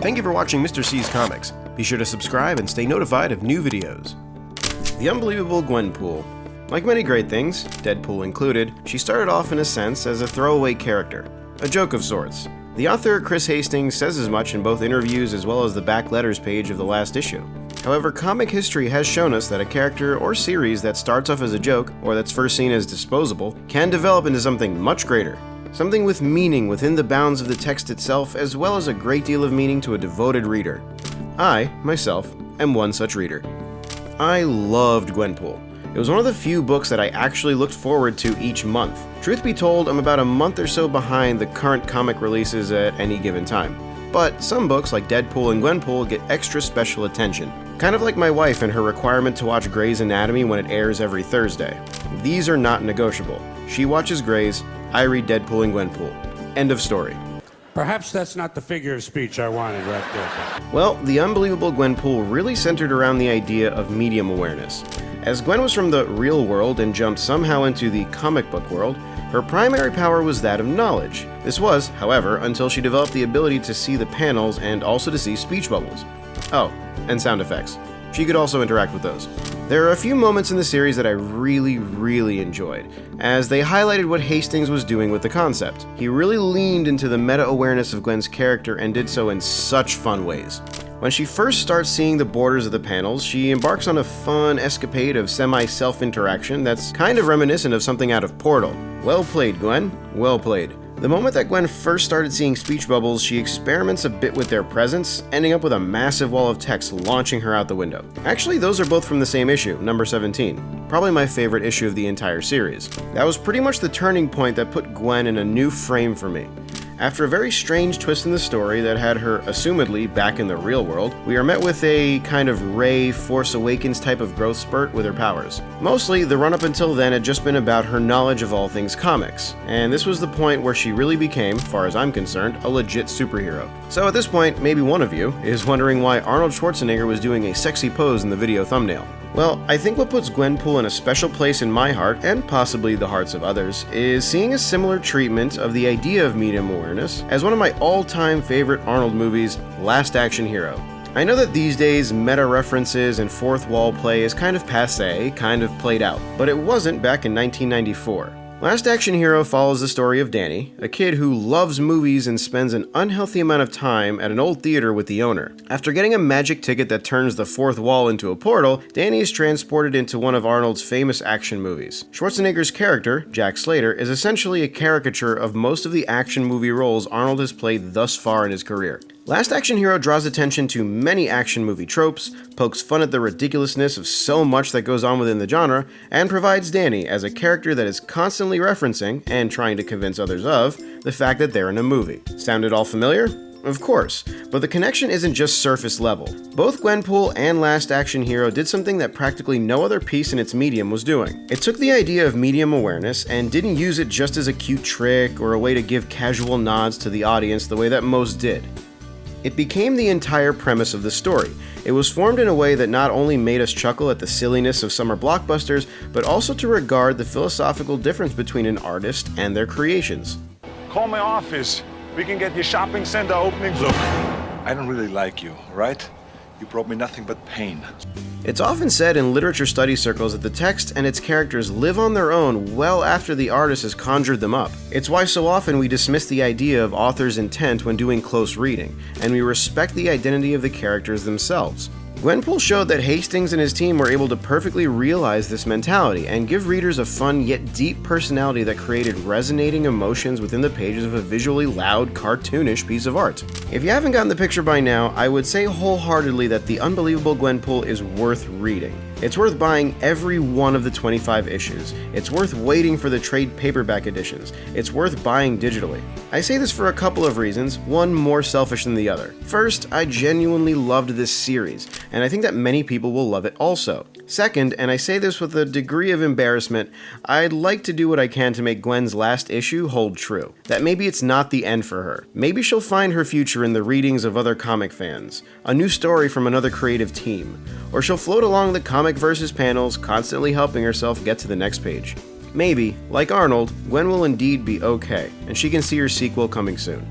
Thank you for watching Mr. C's Comics. Be sure to subscribe and stay notified of new videos. The Unbelievable Gwenpool. Like many great things, Deadpool included, she started off in a sense as a throwaway character, a joke of sorts. The author, Chris Hastings, says as much in both interviews as well as the back letters page of the last issue. However, comic history has shown us that a character or series that starts off as a joke, or that's first seen as disposable, can develop into something much greater. Something with meaning within the bounds of the text itself, as well as a great deal of meaning to a devoted reader. I, myself, am one such reader. I loved Gwenpool. It was one of the few books that I actually looked forward to each month. Truth be told, I'm about a month or so behind the current comic releases at any given time. But some books like Deadpool and Gwenpool get extra special attention. Kind of like my wife and her requirement to watch Grey's Anatomy when it airs every Thursday. These are not negotiable. She watches Grey's, I read Deadpool and Gwenpool. End of story. Perhaps that's not the figure of speech I wanted right there. Well, The Unbelievable Gwenpool really centered around the idea of medium awareness. As Gwen was from the real world and jumped somehow into the comic book world, her primary power was that of knowledge. This was, however, until she developed the ability to see the panels and also to see speech bubbles. Oh, and sound effects. She could also interact with those. There are a few moments in the series that I really enjoyed, as they highlighted what Hastings was doing with the concept. He really leaned into the meta-awareness of Gwen's character and did so in such fun ways. When she first starts seeing the borders of the panels, she embarks on a fun escapade of semi-self-interaction that's kind of reminiscent of something out of Portal. Well played, Gwen. Well played. The moment that Gwen first started seeing speech bubbles, she experiments a bit with their presence, ending up with a massive wall of text launching her out the window. Actually, those are both from the same issue, number 17. Probably my favorite issue of the entire series. That was pretty much the turning point that put Gwen in a new frame for me. After a very strange twist in the story that had her assumedly back in the real world, we are met with a kind of Rey Force Awakens type of growth spurt with her powers. Mostly, the run up until then had just been about her knowledge of all things comics, and this was the point where she really became, far as I'm concerned, a legit superhero. So at this point, maybe one of you is wondering why Arnold Schwarzenegger was doing a sexy pose in the video thumbnail. Well, I think what puts Gwenpool in a special place in my heart, and possibly the hearts of others, is seeing a similar treatment of the idea of medium awareness as one of my all-time favorite Arnold movies, Last Action Hero. I know that these days meta-references and fourth wall play is kind of passé, kind of played out, but it wasn't back in 1994. Last Action Hero follows the story of Danny, a kid who loves movies and spends an unhealthy amount of time at an old theater with the owner. After getting a magic ticket that turns the fourth wall into a portal, Danny is transported into one of Arnold's famous action movies. Schwarzenegger's character, Jack Slater, is essentially a caricature of most of the action movie roles Arnold has played thus far in his career. Last Action Hero draws attention to many action movie tropes, pokes fun at the ridiculousness of so much that goes on within the genre, and provides Danny as a character that is constantly referencing, and trying to convince others of, the fact that they're in a movie. Sound it all familiar? Of course, but the connection isn't just surface level. Both Gwenpool and Last Action Hero did something that practically no other piece in its medium was doing. It took the idea of medium awareness and didn't use it just as a cute trick or a way to give casual nods to the audience the way that most did. It became the entire premise of the story. It was formed in a way that not only made us chuckle at the silliness of summer blockbusters, but also to regard the philosophical difference between an artist and their creations. Call my office. We can get your shopping center opening. Look, I don't really like you, right? You brought me nothing but pain. It's often said in literature study circles that the text and its characters live on their own well after the artist has conjured them up. It's why so often we dismiss the idea of author's intent when doing close reading, and we respect the identity of the characters themselves. Gwenpool showed that Hastings and his team were able to perfectly realize this mentality and give readers a fun yet deep personality that created resonating emotions within the pages of a visually loud, cartoonish piece of art. If you haven't gotten the picture by now, I would say wholeheartedly that The Unbelievable Gwenpool is worth reading. It's worth buying every one of the 25 issues. It's worth waiting for the trade paperback editions. It's worth buying digitally. I say this for a couple of reasons, one more selfish than the other. First, I genuinely loved this series, and I think that many people will love it also. Second, and I say this with a degree of embarrassment, I'd like to do what I can to make Gwen's last issue hold true. That maybe it's not the end for her. Maybe she'll find her future in the readings of other comic fans, a new story from another creative team, or she'll float along the comic versus panels, constantly helping herself get to the next page. Maybe, like Arnold, Gwen will indeed be okay, and she can see her sequel coming soon.